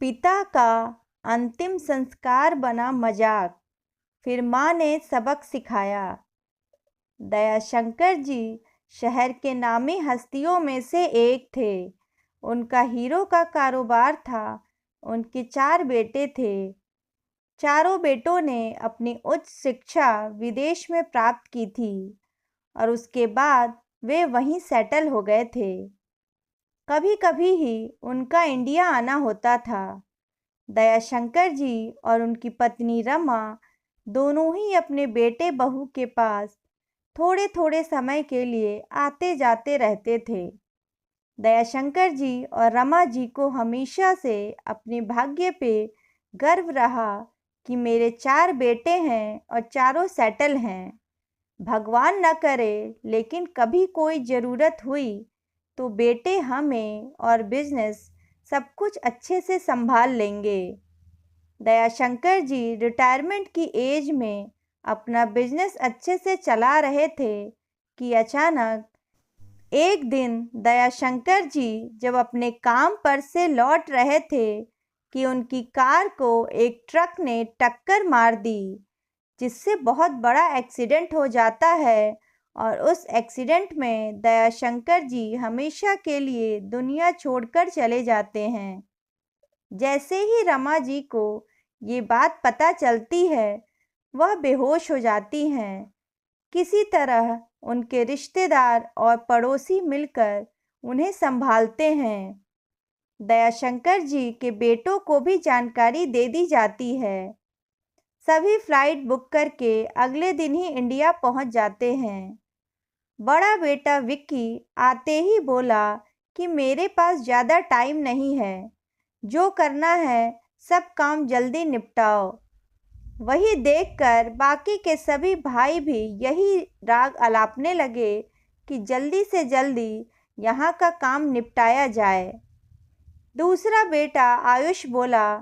पिता का अंतिम संस्कार बना मजाक। फिर माँ ने सबक सिखाया। दयाशंकर जी शहर के नामी हस्तियों में से एक थे। उनका हीरो का कारोबार था। उनके 4 बेटे थे। चारों बेटों ने अपनी उच्च शिक्षा विदेश में प्राप्त की थी और उसके बाद वे वहीं सेटल हो गए थे। कभी कभी ही उनका इंडिया आना होता था। दयाशंकर जी और उनकी पत्नी रमा दोनों ही अपने बेटे बहू के पास थोड़े थोड़े समय के लिए आते जाते रहते थे। दयाशंकर जी और रमा जी को हमेशा से अपने भाग्य पे गर्व रहा कि मेरे 4 बेटे हैं और चारों सेटल हैं। भगवान न करे लेकिन कभी कोई ज़रूरत हुई तो बेटे हमें और बिजनेस सब कुछ अच्छे से संभाल लेंगे। दयाशंकर जी रिटायरमेंट की एज में अपना बिजनेस अच्छे से चला रहे थे कि अचानक एक दिन दयाशंकर जी जब अपने काम पर से लौट रहे थे कि उनकी कार को एक ट्रक ने टक्कर मार दी, जिससे बहुत बड़ा एक्सीडेंट हो जाता है और उस एक्सीडेंट में दयाशंकर जी हमेशा के लिए दुनिया छोड़कर चले जाते हैं। जैसे ही रमा जी को ये बात पता चलती है, वह बेहोश हो जाती हैं। किसी तरह उनके रिश्तेदार और पड़ोसी मिलकर उन्हें संभालते हैं। दयाशंकर जी के बेटों को भी जानकारी दे दी जाती है। सभी फ्लाइट बुक करके अगले दिन ही इंडिया पहुंच जाते हैं। बड़ा बेटा विक्की आते ही बोला कि मेरे पास ज़्यादा टाइम नहीं है, जो करना है सब काम जल्दी निपटाओ। वही देखकर बाकी के सभी भाई भी यही राग अलापने लगे कि जल्दी से जल्दी यहाँ का काम निपटाया जाए। दूसरा बेटा आयुष बोला,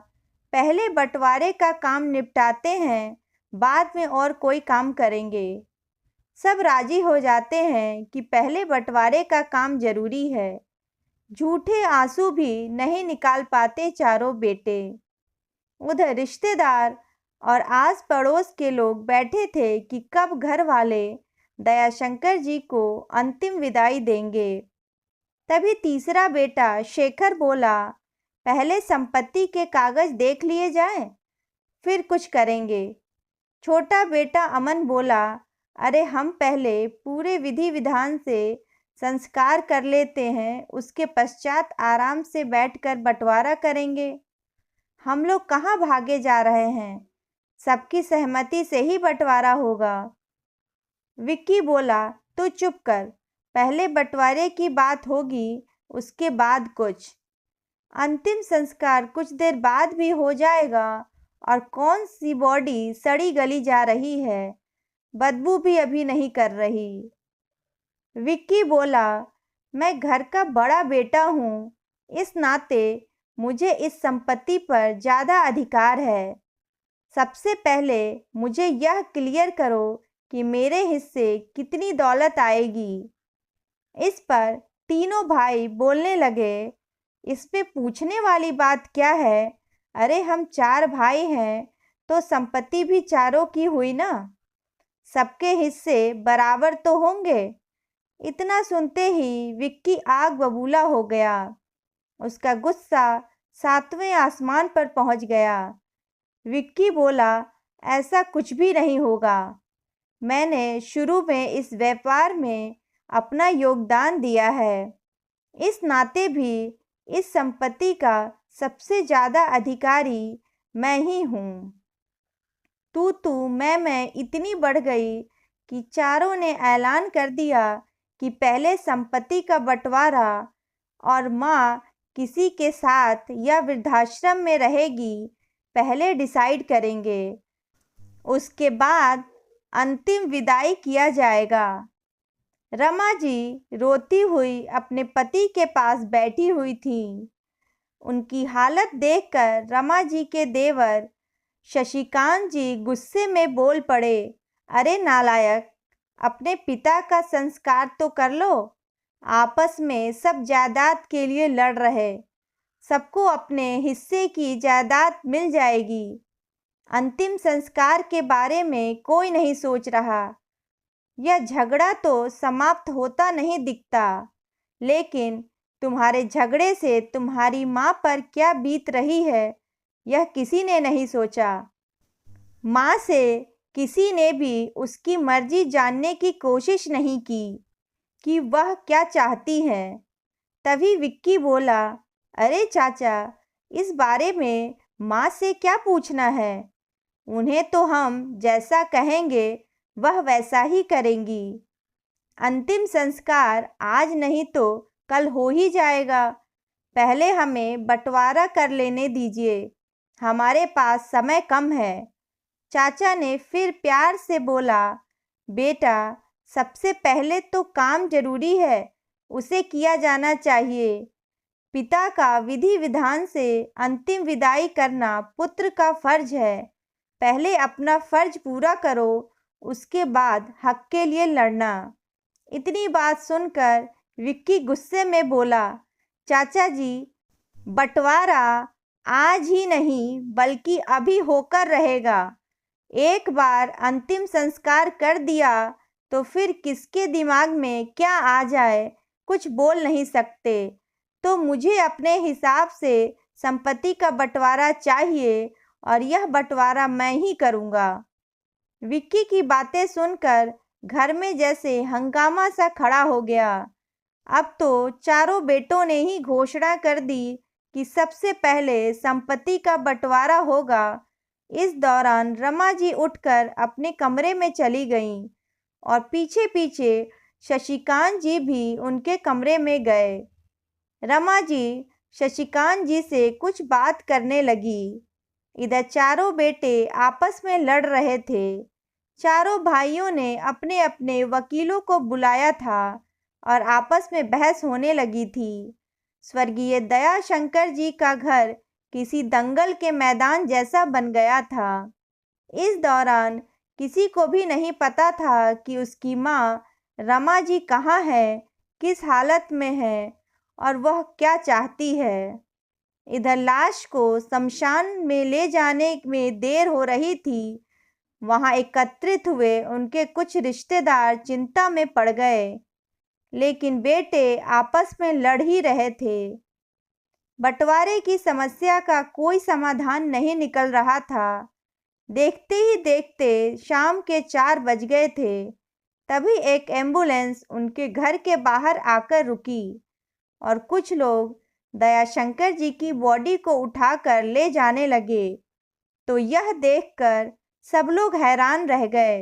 पहले बंटवारे का काम निपटाते हैं, बाद में और कोई काम करेंगे। सब राजी हो जाते हैं कि पहले बंटवारे का काम जरूरी है। झूठे आंसू भी नहीं निकाल पाते चारों बेटे। उधर रिश्तेदार और आस पड़ोस के लोग बैठे थे कि कब घर वाले दयाशंकर जी को अंतिम विदाई देंगे। तभी तीसरा बेटा शेखर बोला, पहले संपत्ति के कागज देख लिए जाएं, फिर कुछ करेंगे। छोटा बेटा अमन बोला, अरे हम पहले पूरे विधि विधान से संस्कार कर लेते हैं, उसके पश्चात आराम से बैठकर बंटवारा करेंगे। हम लोग कहाँ भागे जा रहे हैं, सबकी सहमति से ही बंटवारा होगा। विक्की बोला, तू चुप कर, पहले बंटवारे की बात होगी, उसके बाद कुछ। अंतिम संस्कार कुछ देर बाद भी हो जाएगा और कौन सी बॉडी सड़ी गली जा रही है, बदबू भी अभी नहीं कर रही। विक्की बोला, मैं घर का बड़ा बेटा हूँ, इस नाते मुझे इस संपत्ति पर ज़्यादा अधिकार है। सबसे पहले मुझे यह क्लियर करो कि मेरे हिस्से कितनी दौलत आएगी। इस पर तीनों भाई बोलने लगे, इसमें पूछने वाली बात क्या है, अरे हम 4 भाई हैं तो संपत्ति भी चारों की हुई ना, सबके हिस्से बराबर तो होंगे। इतना सुनते ही विक्की आग बबूला हो गया। उसका गुस्सा 7वें आसमान पर पहुंच गया। विक्की बोला, ऐसा कुछ भी नहीं होगा। मैंने शुरू में इस व्यापार में अपना योगदान दिया है, इस नाते भी इस संपत्ति का सबसे ज़्यादा अधिकारी मैं ही हूँ। तू मैं इतनी बढ़ गई कि चारों ने ऐलान कर दिया कि पहले संपत्ति का बंटवारा और माँ किसी के साथ या वृद्धाश्रम में रहेगी, पहले डिसाइड करेंगे, उसके बाद अंतिम विदाई किया जाएगा। रमा जी रोती हुई अपने पति के पास बैठी हुई थी। उनकी हालत देखकर रमा जी के देवर शशिकांत जी गुस्से में बोल पड़े, अरे नालायक, अपने पिता का संस्कार तो कर लो। आपस में सब जायदाद के लिए लड़ रहे, सबको अपने हिस्से की जायदाद मिल जाएगी। अंतिम संस्कार के बारे में कोई नहीं सोच रहा। यह झगड़ा तो समाप्त होता नहीं दिखता, लेकिन तुम्हारे झगड़े से तुम्हारी माँ पर क्या बीत रही है, यह किसी ने नहीं सोचा। माँ से किसी ने भी उसकी मर्जी जानने की कोशिश नहीं की कि वह क्या चाहती है। तभी विक्की बोला, अरे चाचा, इस बारे में माँ से क्या पूछना है? उन्हें तो हम जैसा कहेंगे वह वैसा ही करेंगी। अंतिम संस्कार आज नहीं तो कल हो ही जाएगा। पहले हमें बंटवारा कर लेने दीजिए, हमारे पास समय कम है। चाचा ने फिर प्यार से बोला, बेटा, सबसे पहले तो काम जरूरी है, उसे किया जाना चाहिए। पिता का विधि विधान से अंतिम विदाई करना पुत्र का फर्ज है। पहले अपना फर्ज पूरा करो, उसके बाद हक के लिए लड़ना। इतनी बात सुनकर विक्की गुस्से में बोला, चाचा जी, बंटवारा आज ही नहीं बल्कि अभी होकर रहेगा। एक बार अंतिम संस्कार कर दिया तो फिर किसके दिमाग में क्या आ जाए कुछ बोल नहीं सकते। तो मुझे अपने हिसाब से संपत्ति का बंटवारा चाहिए और यह बंटवारा मैं ही करूँगा। विक्की की बातें सुनकर घर में जैसे हंगामा सा खड़ा हो गया। अब तो चारों बेटों ने ही घोषणा कर दी कि सबसे पहले संपत्ति का बंटवारा होगा। इस दौरान रमा जी उठकर अपने कमरे में चली गईं और पीछे पीछे शशिकांत जी भी उनके कमरे में गए। रमा जी शशिकांत जी से कुछ बात करने लगी। इधर चारों बेटे आपस में लड़ रहे थे। चारों भाइयों ने अपने अपने वकीलों को बुलाया था और आपस में बहस होने लगी थी। स्वर्गीय दयाशंकर जी का घर किसी दंगल के मैदान जैसा बन गया था। इस दौरान किसी को भी नहीं पता था कि उसकी माँ रमा जी कहाँ है, किस हालत में है और वह क्या चाहती है। इधर लाश को शमशान में ले जाने में देर हो रही थी। वहां एकत्रित हुए उनके कुछ रिश्तेदार चिंता में पड़ गए, लेकिन बेटे आपस में लड़ ही रहे थे। बंटवारे की समस्या का कोई समाधान नहीं निकल रहा था। देखते ही देखते शाम के 4 बज गए थे। तभी एक एम्बुलेंस उनके घर के बाहर आकर रुकी और कुछ लोग दयाशंकर जी की बॉडी को उठाकर ले जाने लगे। तो यह देखकर सब लोग हैरान रह गए।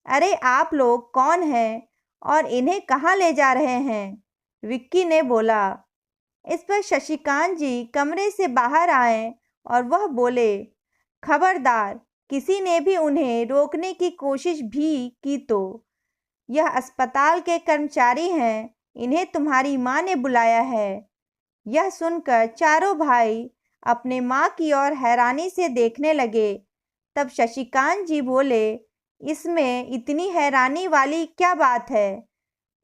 अरे आप लोग कौन हैं और इन्हें कहाँ ले जा रहे हैं? विक्की ने बोला। इस पर शशिकांत जी कमरे से बाहर आए और वह बोले, खबरदार, किसी ने भी उन्हें रोकने की कोशिश भी की तो यह अस्पताल के कर्मचारी हैं, इन्हें तुम्हारी माँ ने बुलाया है। यह सुनकर चारों भाई अपने माँ की ओर हैरानी से देखने लगे। तब शशिकांत जी बोले, इसमें इतनी हैरानी वाली क्या बात है?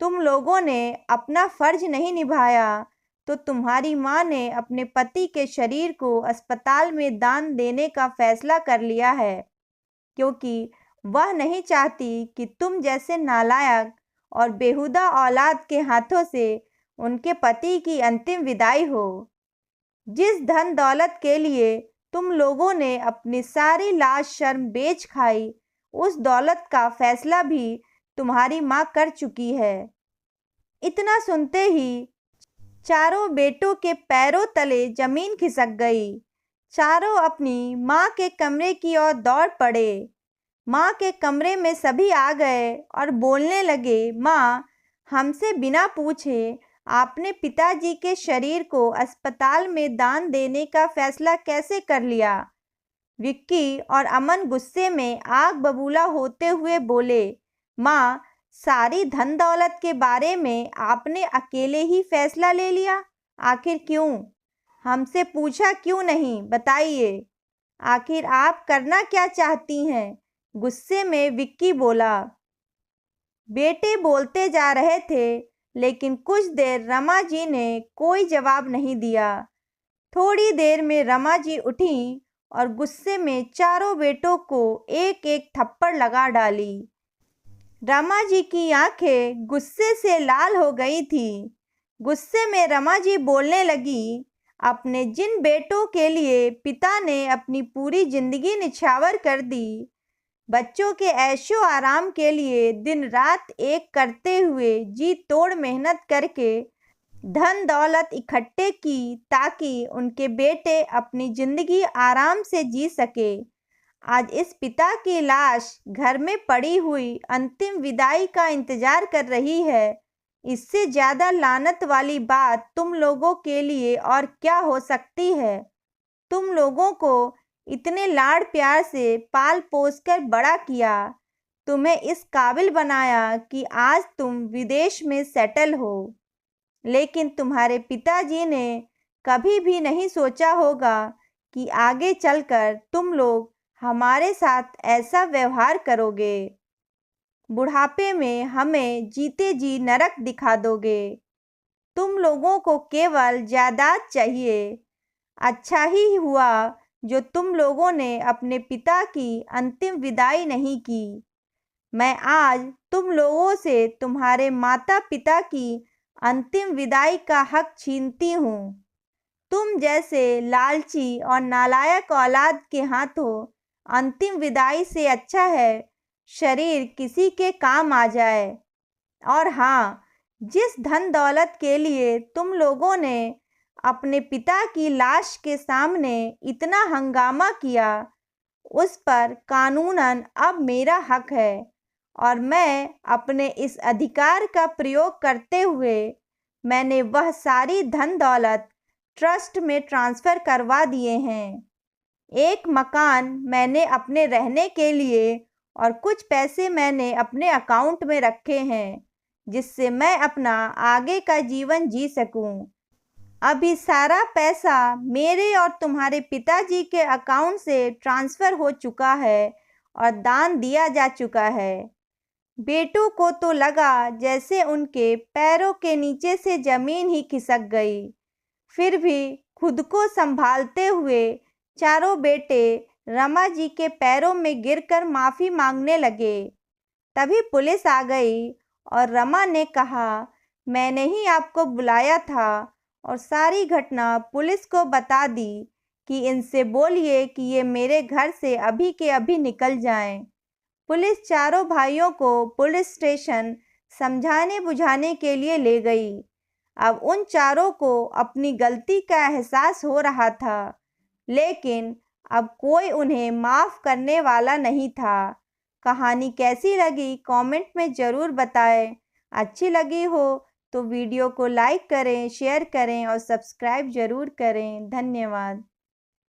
तुम लोगों ने अपना फर्ज नहीं निभाया तो तुम्हारी माँ ने अपने पति के शरीर को अस्पताल में दान देने का फैसला कर लिया है, क्योंकि वह नहीं चाहती कि तुम जैसे नालायक और बेहुदा औलाद के हाथों से उनके पति की अंतिम विदाई हो। जिस धन दौलत के लिए तुम लोगों ने अपनी सारी लाज शर्म बेच खाई, उस दौलत का फैसला भी तुम्हारी माँ कर चुकी है। इतना सुनते ही चारों बेटों के पैरों तले जमीन खिसक गई। चारों अपनी माँ के कमरे की ओर दौड़ पड़े। माँ के कमरे में सभी आ गए और बोलने लगे, माँ, हमसे बिना पूछे आपने पिताजी के शरीर को अस्पताल में दान देने का फैसला कैसे कर लिया? विक्की और अमन गुस्से में आग बबूला होते हुए बोले, माँ, सारी धन दौलत के बारे में आपने अकेले ही फैसला ले लिया? आखिर क्यों? हमसे पूछा क्यों नहीं, बताइए। आखिर आप करना क्या चाहती हैं? गुस्से में विक्की बोला। बेटे बोलते जा रहे थे, लेकिन कुछ देर रमा जी ने कोई जवाब नहीं दिया। थोड़ी देर में रमा जी उठी और गुस्से में चारों बेटों को एक एक थप्पड़ लगा डाली। रमा जी की आंखें गुस्से से लाल हो गई थी। गुस्से में रमा जी बोलने लगी, अपने जिन बेटों के लिए पिता ने अपनी पूरी जिंदगी निछावर कर दी, बच्चों के ऐशो आराम के लिए दिन रात एक करते हुए जी तोड़ मेहनत करके धन दौलत इकट्ठे की ताकि उनके बेटे अपनी जिंदगी आराम से जी सके। आज इस पिता की लाश घर में पड़ी हुई अंतिम विदाई का इंतजार कर रही है। इससे ज्यादा लानत वाली बात तुम लोगों के लिए और क्या हो सकती है। तुम लोगों को इतने लाड़ प्यार से पाल पोस कर बड़ा किया, तुम्हें इस काबिल बनाया कि आज तुम विदेश में सेटल हो, लेकिन तुम्हारे पिताजी ने कभी भी नहीं सोचा होगा कि आगे चलकर तुम लोग हमारे साथ ऐसा व्यवहार करोगे। बुढ़ापे में हमें जीते जी नरक दिखा दोगे। तुम लोगों को केवल जायदाद चाहिए। अच्छा ही हुआ जो तुम लोगों ने अपने पिता की अंतिम विदाई नहीं की। मैं आज तुम लोगों से तुम्हारे माता पिता की अंतिम विदाई का हक छीनती हूँ। तुम जैसे लालची और नालायक औलाद के हाथों अंतिम विदाई से अच्छा है शरीर किसी के काम आ जाए। और हाँ, जिस धन दौलत के लिए तुम लोगों ने अपने पिता की लाश के सामने इतना हंगामा किया, उस पर कानूनन अब मेरा हक है और मैं अपने इस अधिकार का प्रयोग करते हुए मैंने वह सारी धन दौलत ट्रस्ट में ट्रांसफ़र करवा दिए हैं। एक मकान मैंने अपने रहने के लिए और कुछ पैसे मैंने अपने अकाउंट में रखे हैं, जिससे मैं अपना आगे का जीवन जी सकूं। अभी सारा पैसा मेरे और तुम्हारे पिताजी के अकाउंट से ट्रांसफ़र हो चुका है और दान दिया जा चुका है। बेटों को तो लगा जैसे उनके पैरों के नीचे से ज़मीन ही खिसक गई। फिर भी खुद को संभालते हुए चारों बेटे रमा जी के पैरों में गिरकर माफ़ी मांगने लगे। तभी पुलिस आ गई और रमा ने कहा, मैंने ही आपको बुलाया था और सारी घटना पुलिस को बता दी कि इनसे बोलिए कि ये मेरे घर से अभी के अभी निकल जाएं। पुलिस चारों भाइयों को पुलिस स्टेशन समझाने बुझाने के लिए ले गई। अब उन चारों को अपनी गलती का एहसास हो रहा था, लेकिन अब कोई उन्हें माफ़ करने वाला नहीं था। कहानी कैसी लगी कमेंट में ज़रूर बताएं। अच्छी लगी हो तो वीडियो को लाइक करें, शेयर करें और सब्सक्राइब ज़रूर करें। धन्यवाद।